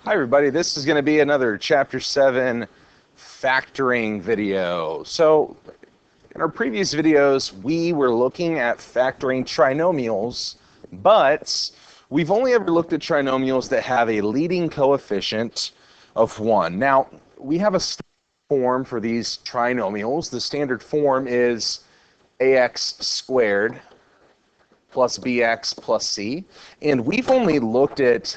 Hi everybody, this is going to be another Chapter 7 factoring video. So in our previous videos, we were looking at factoring trinomials, but we've only ever looked at trinomials that have a leading coefficient of 1. Now, we have a form for these trinomials. The standard form is ax squared plus bx plus c, and we've only looked at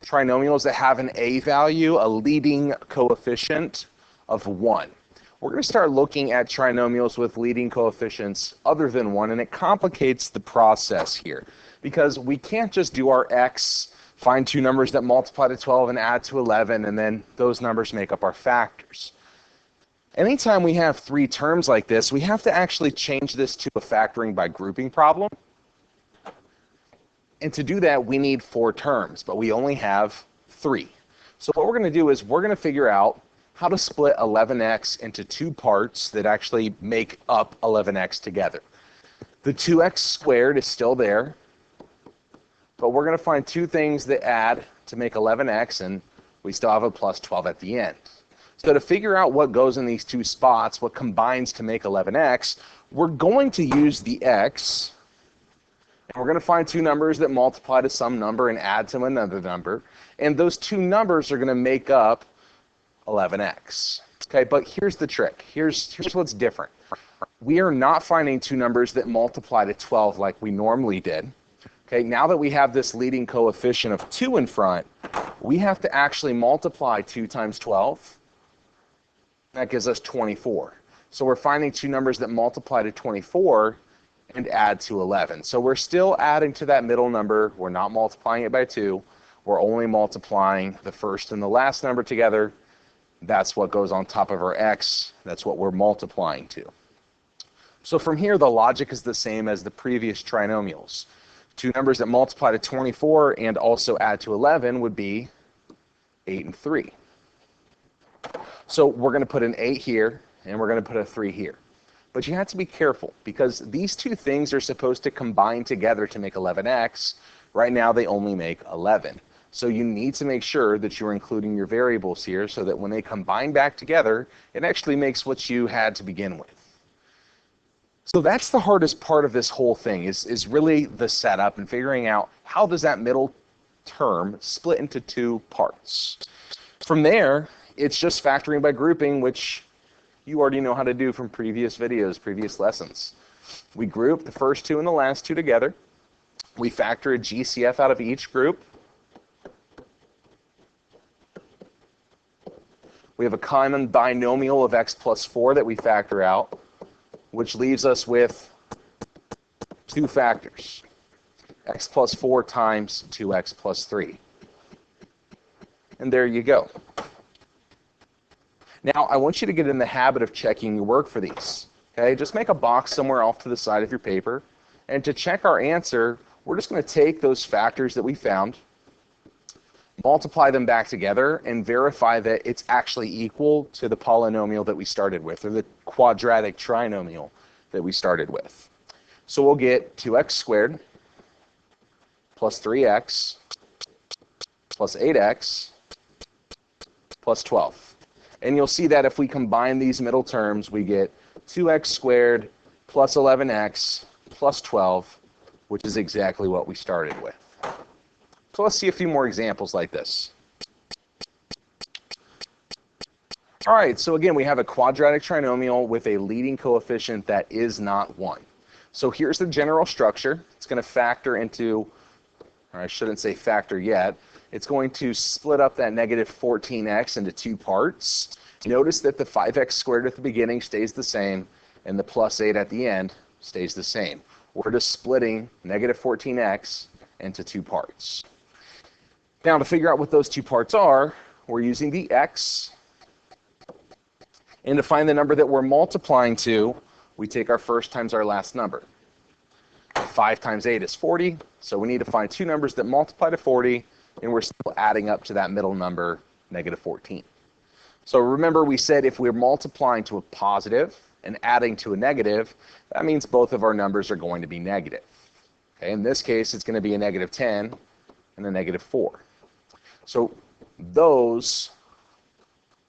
trinomials that have an a value, a leading coefficient of 1. We're going to start looking at trinomials with leading coefficients other than 1, and it complicates the process here because we can't just do our x, find two numbers that multiply to 12 and add to 11, and then those numbers make up our factors. Anytime we have three terms like this, we have to actually change this to a factoring by grouping problem. And to do that, we need 4 terms, but we only have 3. So what we're going to do is we're going to figure out how to split 11x into 2 parts that actually make up 11x together. The 2x squared is still there, but we're going to find 2 things that add to make 11x, and we still have a plus 12 at the end. So to figure out what goes in these 2 spots, what combines to make 11x, we're going to use the x. We're going to find 2 numbers that multiply to some number and add to another number. And those 2 numbers are going to make up 11x. Okay, but here's the trick. Here's what's different. We are not finding 2 numbers that multiply to 12 like we normally did. Okay, now that we have this leading coefficient of 2 in front, we have to actually multiply 2 times 12. That gives us 24. So we're finding 2 numbers that multiply to 24 and add to 11. So we're still adding to that middle number. We're not multiplying it by 2. We're only multiplying the first and the last number together. That's what goes on top of our x. That's what we're multiplying to. So from here, the logic is the same as the previous trinomials. 2 numbers that multiply to 24 and also add to 11 would be 8 and 3. So we're going to put an 8 here, and we're going to put a 3 here. But you have to be careful because these 2 things are supposed to combine together to make 11x. Right now they only make 11. So you need to make sure that you're including your variables here so that when they combine back together, it actually makes what you had to begin with. So that's the hardest part of this whole thing is really the setup and figuring out how does that middle term split into 2 parts. From there, it's just factoring by grouping, which you already know how to do from previous videos, previous lessons. We group the first 2 and the last 2 together. We factor a GCF out of each group. We have a common binomial of x plus 4 that we factor out, which leaves us with 2 factors, x plus 4 times 2x plus 3. And there you go. Now, I want you to get in the habit of checking your work for these. Okay, just make a box somewhere off to the side of your paper. And to check our answer, we're just going to take those factors that we found, multiply them back together, and verify that it's actually equal to the polynomial that we started with, or the quadratic trinomial that we started with. So we'll get 2x squared plus 3x plus 8x plus 12. And you'll see that if we combine these middle terms, we get 2x squared plus 11x plus 12, which is exactly what we started with. So let's see a few more examples like this. All right, so again, we have a quadratic trinomial with a leading coefficient that is not 1. So here's the general structure. It's going to factor into, or I shouldn't say factor yet, it's going to split up that negative 14x into 2 parts. Notice that the 5x squared at the beginning stays the same, and the plus 8 at the end stays the same. We're just splitting negative 14x into 2 parts. Now, to figure out what those 2 parts are, we're using the x. And to find the number that we're multiplying to, we take our first times our last number. 5 times 8 is 40, so we need to find 2 numbers that multiply to 40, and we're still adding up to that middle number, negative 14. So remember, we said if we're multiplying to a positive and adding to a negative, that means both of our numbers are going to be negative. Okay, in this case, it's going to be a negative 10 and a negative 4. So those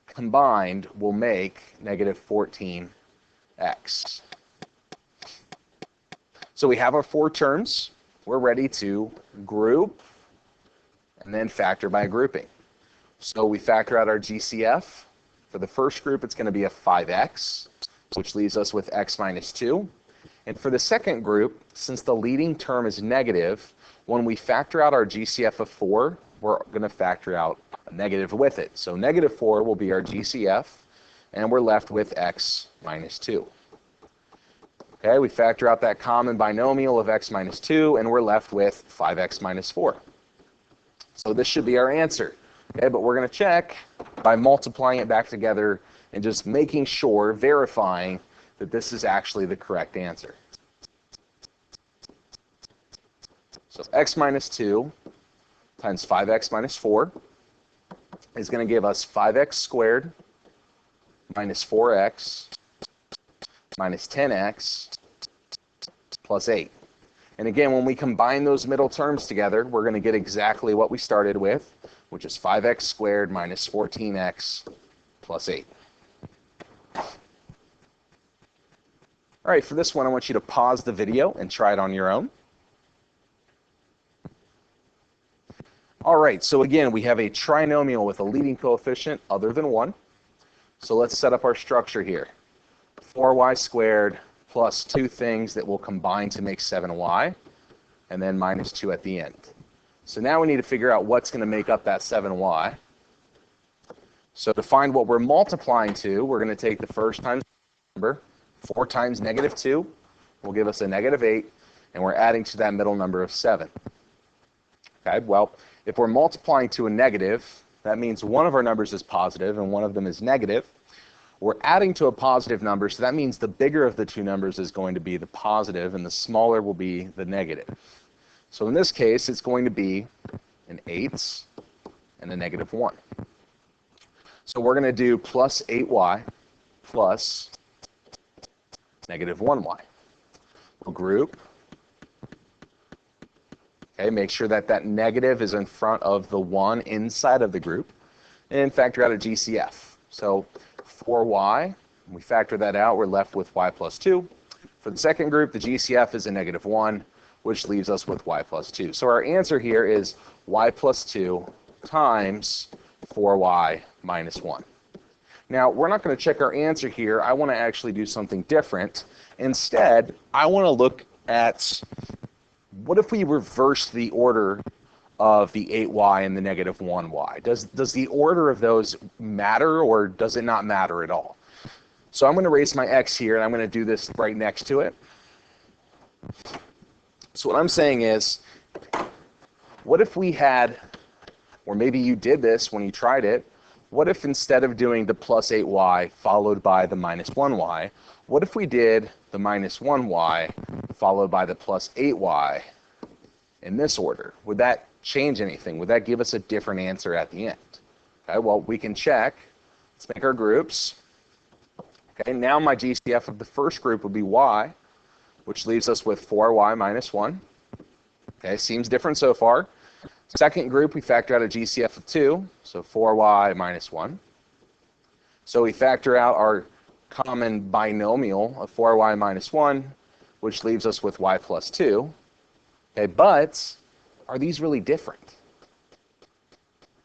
combined will make negative 14x. So we have our four terms. We're ready to group and then factor by grouping. So we factor out our GCF. For the first group, it's going to be a 5x, which leaves us with x minus 2. And for the second group, since the leading term is negative, when we factor out our GCF of 4, we're going to factor out a negative with it. So negative 4 will be our GCF, and we're left with x minus 2. Okay, we factor out that common binomial of x minus 2, and we're left with 5x minus 4. So this should be our answer. Okay, but we're going to check by multiplying it back together and just making sure, verifying that this is actually the correct answer. So x minus 2 times 5x minus 4 is going to give us 5x squared minus 4x minus 10x plus 8. And again, when we combine those middle terms together, we're going to get exactly what we started with, which is 5x squared minus 14x plus 8. All right, for this one, I want you to pause the video and try it on your own. All right, so again, we have a trinomial with a leading coefficient other than 1. So let's set up our structure here. 4y squared plus two things that will combine to make 7y, and then minus 2 at the end. So now we need to figure out what's going to make up that 7y. So to find what we're multiplying to, we're going to take the first times number. 4 times negative 2 will give us a negative 8, and we're adding to that middle number of 7. Okay, well, if we're multiplying to a negative, that means one of our numbers is positive and one of them is negative. We're adding to a positive number, so that means the bigger of the two numbers is going to be the positive and the smaller will be the negative. So in this case, it's going to be an 8 and a negative 1. So we're going to do plus 8y plus negative 1y. We'll group. Okay, make sure that that negative is in front of the 1 inside of the group, and factor out a GCF. So 4y, we factor that out, we're left with y plus 2. For the second group, the GCF is a negative 1, which leaves us with y plus 2. So our answer here is y plus 2 times 4y minus 1. Now, we're not going to check our answer here. I want to actually do something different. Instead, I want to look at what if we reverse the order of the 8y and the negative 1y? Does the order of those matter, or does it not matter at all? So I'm going to raise my x here, and I'm going to do this right next to it. So what I'm saying is, what if we had, or maybe you did this when you tried it, what if instead of doing the plus 8y followed by the minus 1y, what if we did the minus 1y followed by the plus 8y in this order? Would that change anything? Would that give us a different answer at the end? Okay, well, we can check. Let's make our groups. Okay, now my GCF of the first group would be y, which leaves us with 4y minus 1. Okay, seems different so far. Second group, we factor out a GCF of 2, so 4y minus 1. So we factor out our common binomial of 4y minus 1, which leaves us with y plus 2. Okay, but are these really different?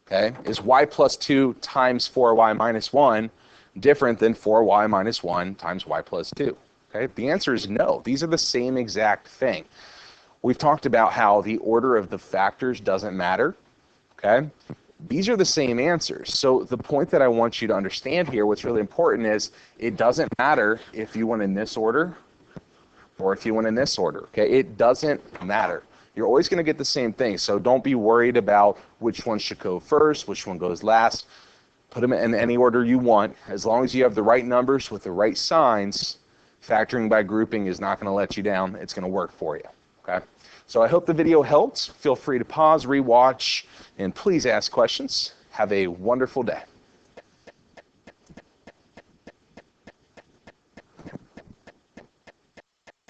Okay, is y plus 2 times 4y minus 1 different than 4y minus 1 times y plus 2? Okay, the answer is no. These are the same exact thing. We've talked about how the order of the factors doesn't matter. Okay, these are the same answers. So the point that I want you to understand here, what's really important is it doesn't matter if you went in this order or if you went in this order. Okay, it doesn't matter. You're always going to get the same thing. So don't be worried about which one should go first, which one goes last. Put them in any order you want. As long as you have the right numbers with the right signs, factoring by grouping is not going to let you down. It's going to work for you. Okay? So I hope the video helped. Feel free to pause, rewatch, and please ask questions. Have a wonderful day.